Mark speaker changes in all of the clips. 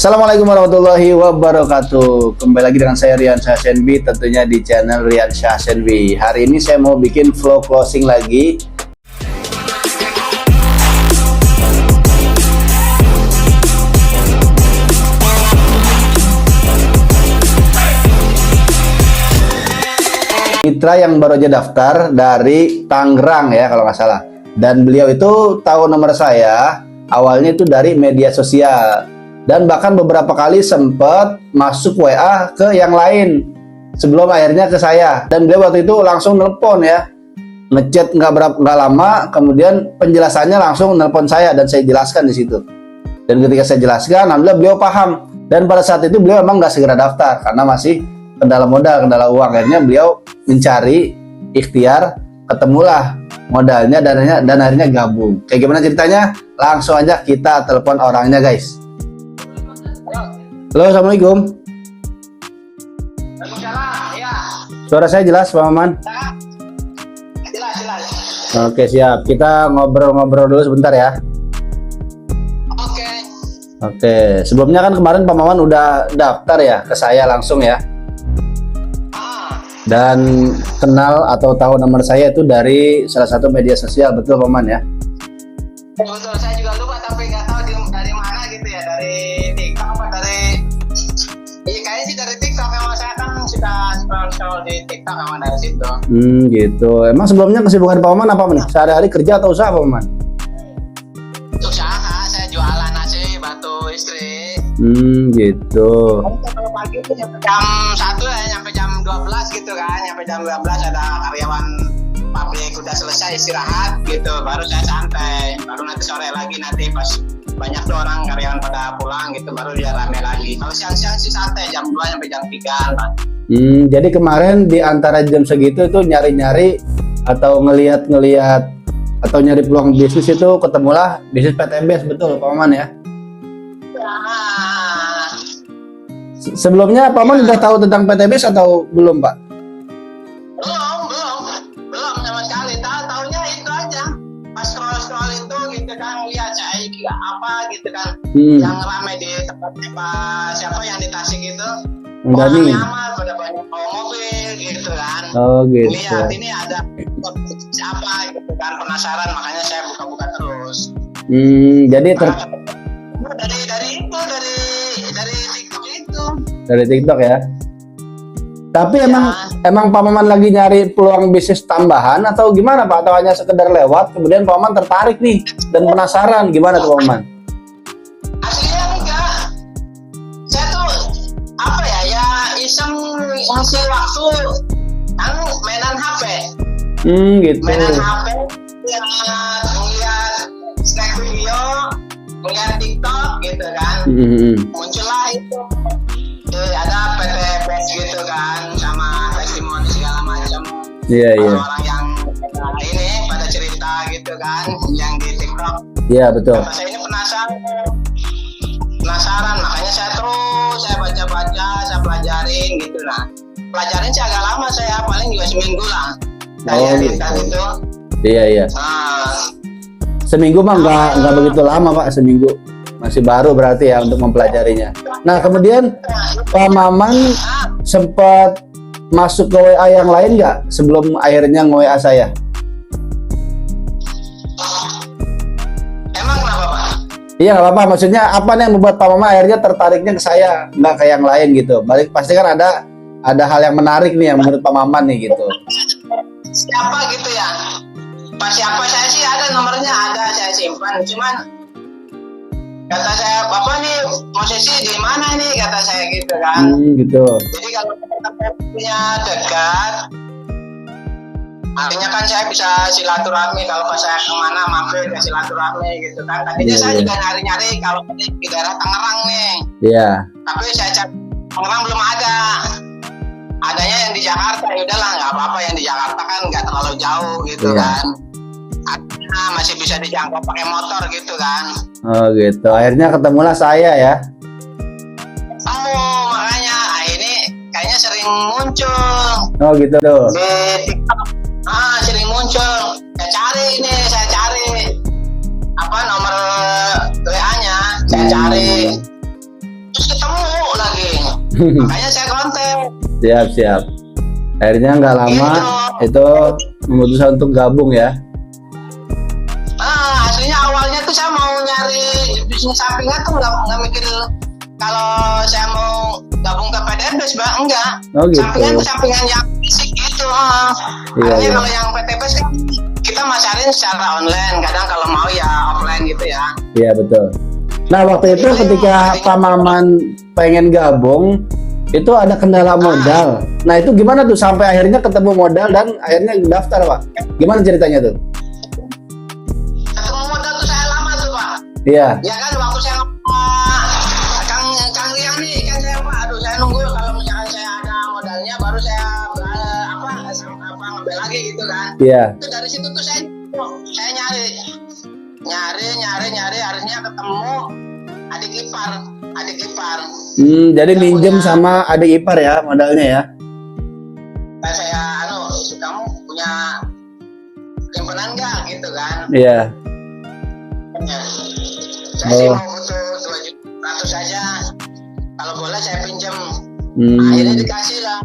Speaker 1: Assalamualaikum warahmatullahi wabarakatuh. Kembali lagi dengan saya Rian Syahsenbi, tentunya di channel Rian Syahsenbi. Hari ini saya mau bikin vlog closing lagi. Mitra yang baru aja daftar dari Tangerang ya kalau nggak salah. Dan beliau itu tahu nomor saya awalnya itu dari media sosial. Dan bahkan beberapa kali sempat masuk WA ke yang lain sebelum akhirnya ke saya. Dan beliau waktu itu langsung nelpon ya, ngechat nggak lama, kemudian penjelasannya langsung nelpon saya dan saya jelaskan di situ. Dan ketika saya jelaskan, alhamdulillah beliau paham. Dan pada saat itu beliau memang nggak segera daftar karena masih kendala modal, kendala uang. Akhirnya beliau mencari ikhtiar, ketemulah modalnya, dananya, dan akhirnya gabung. Kayak gimana ceritanya? Langsung aja kita telepon orangnya guys. Halo, assalamualaikum.
Speaker 2: Ya.
Speaker 1: Suara saya jelas, Pak Maman?
Speaker 2: Jelas.
Speaker 1: Oke, siap. Kita ngobrol-ngobrol dulu sebentar ya. Oke, sebelumnya kan kemarin Pak Maman udah daftar ya ke saya langsung ya. Dan kenal atau tahu nomor saya itu dari salah satu media sosial, betul Pak Maman ya?
Speaker 2: Betul, saya juga lupa tapi nggak tahu dari mana gitu ya, dari TikTok apa kayaknya sih dari TikTok. Memang saya kan suka scroll di TikTok sama dari situ.
Speaker 1: Gitu. Emang sebelumnya kesibukan Pak Maman apa nih? Sehari-hari kerja atau usaha Pak Maman?
Speaker 2: Usaha, saya jualan nasi batu istri.
Speaker 1: Gitu.
Speaker 2: Kalau pagi itu sampai jam 1 ya, sampai jam 12 gitu kan. Sampai jam 12 ada karyawan pabrik udah selesai istirahat gitu, baru saya santai. Baru nanti sore lagi, nanti pas banyak tuh orang karyawan pada pulang gitu, baru dia rame lagi. Kalau siang-siang sih santai, jam 2 sampai jam 3.
Speaker 1: Jadi kemarin di antara jam segitu itu nyari-nyari atau ngelihat atau nyari peluang bisnis itu ketemulah bisnis PTBS, betul Pak Maman ya? Sebelumnya Pak Maman udah tahu tentang PTBS atau belum Pak?
Speaker 2: Belum sama sekali. Tahunya itu aja. Pas scroll itu gitu kan, lihat saya apa gitu kan, yang ramai di tempatnya Pak siapa yang di Tasik itu. Orangnya amat, udah banyak mobil gitu kan.
Speaker 1: Oh gitu.
Speaker 2: Lihat ini ada siapa gitu kan, penasaran, makanya saya buka-buka terus.
Speaker 1: Jadi
Speaker 2: dari TikTok itu.
Speaker 1: Dari TikTok ya. Tapi emang Pak Maman lagi nyari peluang bisnis tambahan atau gimana Pak? Atau hanya sekedar lewat kemudian Pak Maman tertarik nih dan penasaran gimana tuh Pak Maman?
Speaker 2: Aslinya enggak. Saya tuh apa ya iseng ngisi waktu mainan HP.
Speaker 1: Gitu.
Speaker 2: Mainan HP, ngeliat snack video, ngeliat TikTok gitu kan. Muncullah itu. Ada PTBS gitu kan, sama testimoni segala macam.
Speaker 1: Iya.
Speaker 2: Orang yang ini pada cerita gitu kan, yang di TikTok.
Speaker 1: Iya betul.
Speaker 2: Nah, saya ini penasaran, makanya saya baca-baca, saya pelajarin gitu. Nah, pelajarin sih agak lama, saya paling juga seminggu lah. Saya itu. Iya.
Speaker 1: Seminggu mah nggak begitu lama Pak, seminggu. Masih baru berarti ya untuk mempelajarinya. Nah kemudian Pak Maman sempat masuk ke WA yang lain nggak sebelum akhirnya nge-WA saya?
Speaker 2: Emang kenapa Pak?
Speaker 1: Iya nggak apa-apa. Maksudnya apa nih yang membuat Pak Maman akhirnya tertariknya ke saya, nggak ke yang lain gitu? Balik pasti kan ada hal yang menarik nih yang menurut Pak Maman nih gitu.
Speaker 2: Siapa gitu ya? Pak siapa, saya sih ada nomornya, saya simpan. Cuman kata saya, Bapak nih posisi di mana nih, kata saya gitu kan.
Speaker 1: Gitu.
Speaker 2: Jadi kalau kita punya dekat, artinya kan saya bisa silaturahmi. Kalau pas saya kemana mampir ke silaturahmi gitu kan. Tadinya saya juga nyari-nyari kalau di daerah Tangerang nih. Iya. Tapi saya cari Tangerang belum ada. Adanya yang di Jakarta, ya udahlah nggak apa-apa, yang di Jakarta kan nggak terlalu jauh gitu kan. Masih bisa dijangkau pakai motor gitu kan.
Speaker 1: Oh gitu. Akhirnya ketemulah saya ya.
Speaker 2: Makanya ini kayaknya sering muncul.
Speaker 1: Oh gitu tuh.
Speaker 2: Di TikTok. Sering muncul. Saya cari apa nomor WA-nya. Saya cari Makanya saya kontak.
Speaker 1: Siap. Akhirnya nggak lama itu memutuskan untuk gabung ya.
Speaker 2: Aslinya awalnya tuh saya mau nyari bisnis sampingan tuh nggak mikir kalau saya mau gabung ke PTBS, Bang, enggak.
Speaker 1: Oh, gitu.
Speaker 2: Sampingan tuh sampingan yang fisik gitu. Artinya kalau yang PTBS kan kita masarin secara online, kadang kalau mau ya offline gitu ya.
Speaker 1: Iya betul. Nah waktu itu ketika Pak Maman pengen gabung, itu ada kendala modal. Nah itu gimana tuh sampai akhirnya ketemu modal dan akhirnya daftar, Pak? Gimana ceritanya tuh?
Speaker 2: Ketemu modal tuh saya lama tuh, Pak.
Speaker 1: Iya.
Speaker 2: Ya kan waktu saya Kang Riang nih kan saya Pak, aduh saya nunggu kalau misalkan saya ada modalnya baru saya ngambil lagi gitu kan.
Speaker 1: Iya.
Speaker 2: Itu dari situ tuh saya nyari akhirnya ketemu adik ipar.
Speaker 1: Jadi minjem sama adik ipar ya modalnya ya?
Speaker 2: Saya kamu punya simpanan nggak gitu kan?
Speaker 1: Iya.
Speaker 2: Saya sih mau butuh 2.100.000 saja. Kalau boleh saya pinjam. Akhirnya dikasih lah.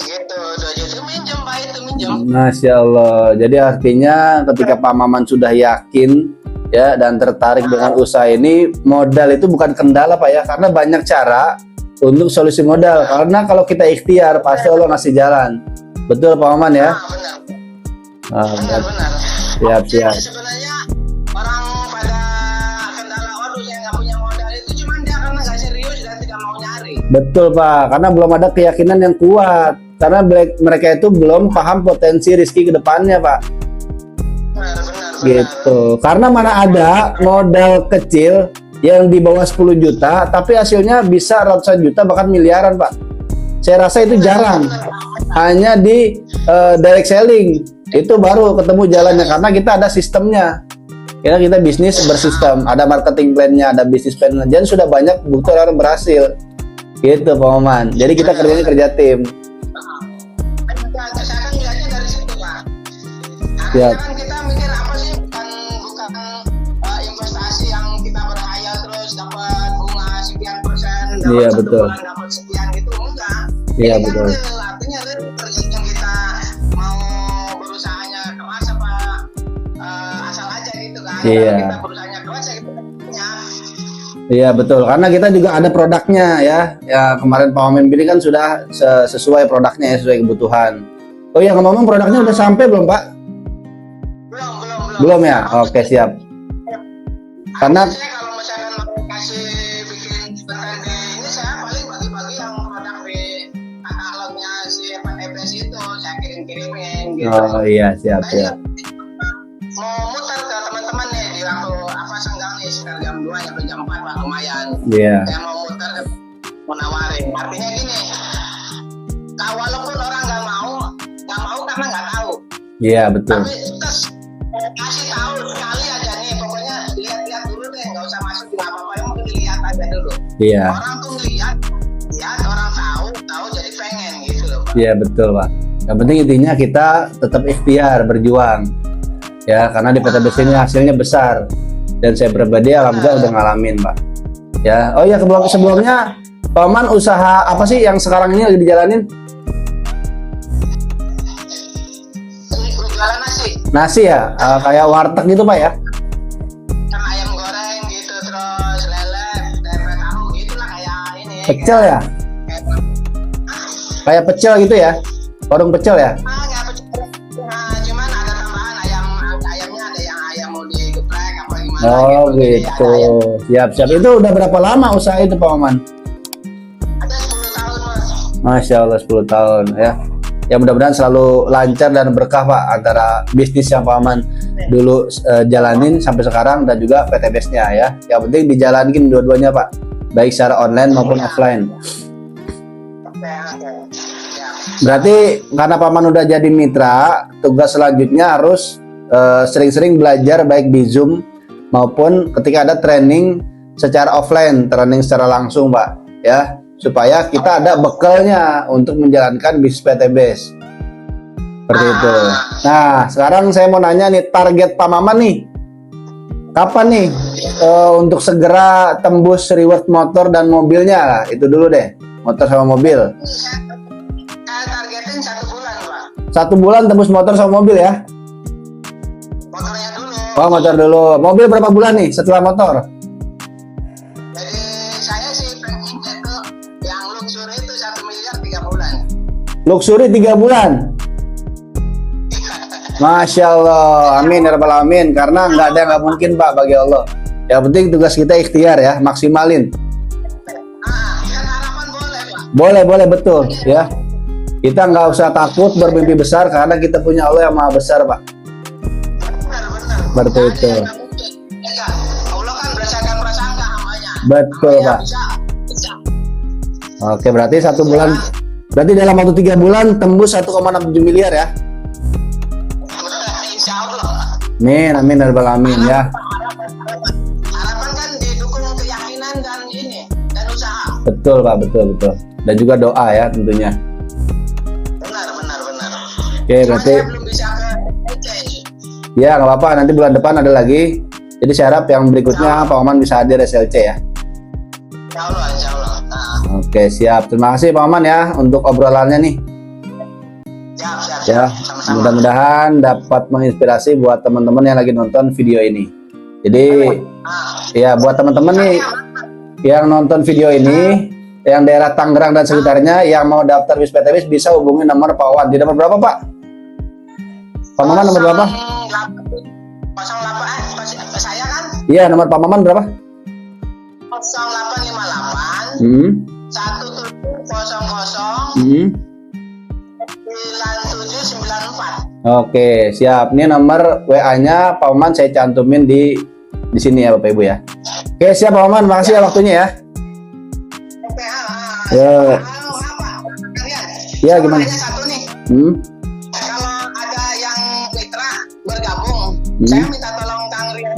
Speaker 2: Gitu 2 juta minjem, Pak, itu minjem.
Speaker 1: Masya Allah. Jadi artinya ketika Pak Maman sudah yakin ya dan tertarik dengan usaha ini, modal itu bukan kendala, Pak ya, karena banyak cara untuk solusi modal. Karena kalau kita ikhtiar pasti Allah ngasih jalan. Betul Pak Maman ya?
Speaker 2: Benar.
Speaker 1: Siap.
Speaker 2: Sebenarnya orang pada kendala saya nggak punya modal itu cuma dia karena nggak serius dan tidak mau nyari.
Speaker 1: Betul Pak, karena belum ada keyakinan yang kuat. Karena mereka itu belum paham potensi rezeki ke depannya, Pak.
Speaker 2: Benar.
Speaker 1: Gitu. Karena mana ada modal kecil yang di bawah 10 juta tapi hasilnya bisa ratusan juta bahkan miliaran, Pak. Saya rasa itu jarang. Hanya di direct selling itu baru ketemu jalannya karena kita ada sistemnya. Kita bisnis bersistem, ada marketing plan-nya, ada bisnis plan-nya. Jadi sudah banyak bukti orang berhasil. Gitu, Pak Maman. Jadi kita kerja tim.
Speaker 2: Saya kan lihatnya dari situ, Pak.
Speaker 1: Siap.
Speaker 2: Kan kita mikir apa sih bukan investasi yang kita berhayal terus dapat bunga sekian persen,
Speaker 1: Iya, betul.
Speaker 2: Dapat sekian gitu, enggak.
Speaker 1: Iya,
Speaker 2: Ini
Speaker 1: betul.
Speaker 2: Kan artinya tergantung kita mau berusahanya keras apa asal aja gitu kan.
Speaker 1: Iya.
Speaker 2: Kalau kita berusahanya keras ya kita punya.
Speaker 1: Iya betul, karena kita juga ada produknya ya. Ya kemarin Pak Maman pilih kan sudah sesuai produknya ya, sesuai kebutuhan. Oh iya, ngomong produknya udah sampai belum Pak? Belum ya? Oke siap. Karena
Speaker 2: Saya kalau misalkan mau kasih bikin konten di ini saya paling bagi-bagi yang produk di katalognya si FNFS itu saya kirim-kirimin gitu.
Speaker 1: oh iya siap.
Speaker 2: Mau muter ke teman-teman nih di waktu senggang nih sekitar jam 2 sampai jam 4 Pak, lumayan.
Speaker 1: Iya.
Speaker 2: Saya mau muter mau nawarin. Artinya gini, walaupun orang nggak mau karena nggak tahu.
Speaker 1: Iya betul.
Speaker 2: Tapi terus kasih tahu sekali aja nih, pokoknya lihat dulu deh, nggak usah masuk juga apa-apa, yang mungkin dilihat aja dulu.
Speaker 1: Iya.
Speaker 2: Orang tuh lihat orang tahu jadi pengen gitu loh, Pak.
Speaker 1: Iya betul Pak. Yang penting intinya kita tetap ikhtiar berjuang. Ya karena di PTBS ini hasilnya besar dan saya pribadi alhamdulillah udah ngalamin Pak. Ya, oh iya sebelumnya Pak Man usaha apa sih yang sekarang ini lagi dijalanin?
Speaker 2: Jualan nasi.
Speaker 1: Nasi ya, kayak warteg gitu Pak ya?
Speaker 2: Sama ayam goreng gitu, terus lele, tempe tahu gitulah kayak ini.
Speaker 1: Pecel ya? Kayak pecel gitu ya? Warung pecel ya?
Speaker 2: Nggak pecel. Cuman ada tambahan ayamnya ada yang ayam mau digeprek apa gimana
Speaker 1: Oh
Speaker 2: gitu.
Speaker 1: Siap. Itu udah berapa lama usaha itu Pak Maman?
Speaker 2: Ada 10 tahun Mas.
Speaker 1: Masya Allah 10 tahun ya. Ya mudah-mudahan selalu lancar dan berkah Pak antara bisnis yang Pak Maman dulu jalanin sampai sekarang dan juga PTBS-nya ya. Yang penting dijalanin dua-duanya Pak, baik secara online maupun offline. Berarti karena Pak Man udah jadi mitra, tugas selanjutnya harus sering-sering belajar baik di Zoom maupun ketika ada training secara offline, training secara langsung Pak ya, supaya kita ada bekalnya untuk menjalankan bisnis PTBS seperti itu. Nah sekarang saya mau nanya nih, target Pak Maman nih kapan nih untuk segera tembus reward motor dan mobilnya lah, itu dulu deh. motor sama mobil.
Speaker 2: Saya targetin 1 bulan, Pak.
Speaker 1: 1 bulan tembus motor sama mobil ya?
Speaker 2: Motornya dulu.
Speaker 1: Oh, motor dulu. Mobil berapa bulan nih setelah motor?
Speaker 2: Jadi saya sih pengen itu yang luxury itu 1 miliar 3 bulan.
Speaker 1: Luxury 3 bulan. Masya Allah, amin ya rabbal alamin. Karena nggak ada yang nggak mungkin Pak bagi Allah. Yang penting tugas kita ikhtiar ya, maksimalin.
Speaker 2: Kan harapan boleh, Pak.
Speaker 1: Boleh betul ya. Kita nggak usah takut bermimpi besar karena kita punya Allah yang maha besar Pak.
Speaker 2: Benar.
Speaker 1: Betul itu.
Speaker 2: Ya, Allah kan berdasarkan prasangka namanya.
Speaker 1: Betul Pak.
Speaker 2: Bisa.
Speaker 1: Oke, berarti 1 bulan. Berarti dalam waktu 3 bulan tembus 1,67 miliar ya.
Speaker 2: Insya Allah.
Speaker 1: Amin ya rabbal alamin ya.
Speaker 2: Harapan kan didukung keyakinan dan dan usaha.
Speaker 1: Betul Pak, betul. Dan juga doa ya tentunya.
Speaker 2: Benar.
Speaker 1: Oke, berarti
Speaker 2: Saya belum bisa ke PC ini.
Speaker 1: ya nggak apa-apa, nanti bulan depan ada lagi. Jadi saya harap yang berikutnya Pak Maman bisa hadir SLC ya.
Speaker 2: Insya Allah. Nah,
Speaker 1: Oke, siap. Terima kasih Pak Maman ya untuk obrolannya nih.
Speaker 2: siap.
Speaker 1: Ya,
Speaker 2: Sama-sama.
Speaker 1: mudah-mudahan dapat menginspirasi buat teman-teman yang lagi nonton video ini. Jadi ya buat teman-teman nih yang nonton video ini, yang daerah Tangerang dan sekitarnya yang mau daftar bis PTBis bisa hubungi nomor Pak Wawan. Di nomor berapa Pak? Pak Maman nomor berapa?
Speaker 2: 08 saya kan
Speaker 1: Iya, nomor Pak Maman berapa?
Speaker 2: 0858
Speaker 1: Hmm.
Speaker 2: 1700
Speaker 1: Hmm.
Speaker 2: 9794.
Speaker 1: Oke, siap. Ini nomor WA-nya Pak Maman saya cantumin di sini ya Bapak Ibu ya. Oke, siap Pak Maman. Makasih ya waktunya ya.
Speaker 2: Oke,
Speaker 1: Ya.
Speaker 2: apa? Kalian?
Speaker 1: Ya, gimana?
Speaker 2: Hanya satu nih. Kalau ada yang mitra bergabung, saya minta tolong Kang Rian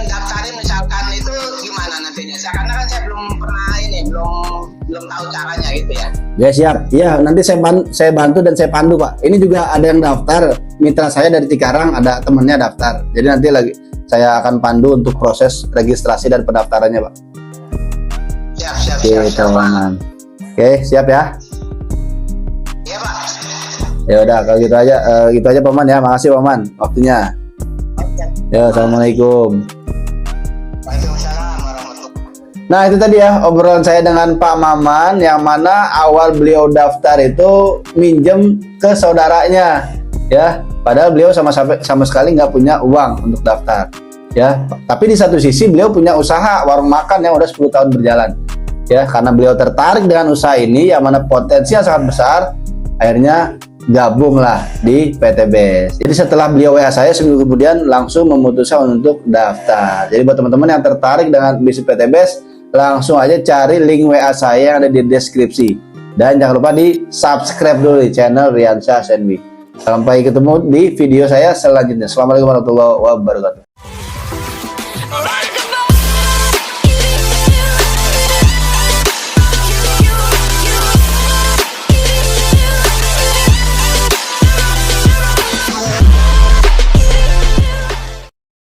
Speaker 2: daftarin misalkan itu gimana nantinya. Karena kan saya belum pernah belum tahu caranya gitu ya.
Speaker 1: Ya siap. Ya nanti saya bantu dan saya pandu Pak. Ini juga ada yang daftar. Mitra saya dari Cikarang ada temennya daftar. Jadi nanti lagi saya akan pandu untuk proses registrasi dan pendaftarannya Pak.
Speaker 2: Siap.
Speaker 1: Oke, teman. Oke, siap ya.
Speaker 2: Iya Pak.
Speaker 1: Ya udah kalau gitu aja Paman ya. Makasih Paman waktunya. Ya, assalamualaikum.
Speaker 2: Waalaikumsalam warahmatullahi.
Speaker 1: Nah itu tadi ya obrolan saya dengan Pak Maman, yang mana awal beliau daftar itu minjem ke saudaranya ya, padahal beliau sama sekali nggak punya uang untuk daftar ya. Tapi di satu sisi beliau punya usaha warung makan yang udah 10 tahun berjalan ya. Karena beliau tertarik dengan usaha ini yang mana potensinya sangat besar, akhirnya gabunglah di PTBes. Jadi setelah beliau WA saya seminggu kemudian langsung memutuskan untuk daftar. Jadi buat teman-teman yang tertarik dengan bisnis PTBes, langsung aja cari link WA saya yang ada di deskripsi. Dan jangan lupa di subscribe dulu di channel Riansyah SNB. Sampai ketemu di video saya selanjutnya. Assalamualaikum warahmatullahi wabarakatuh.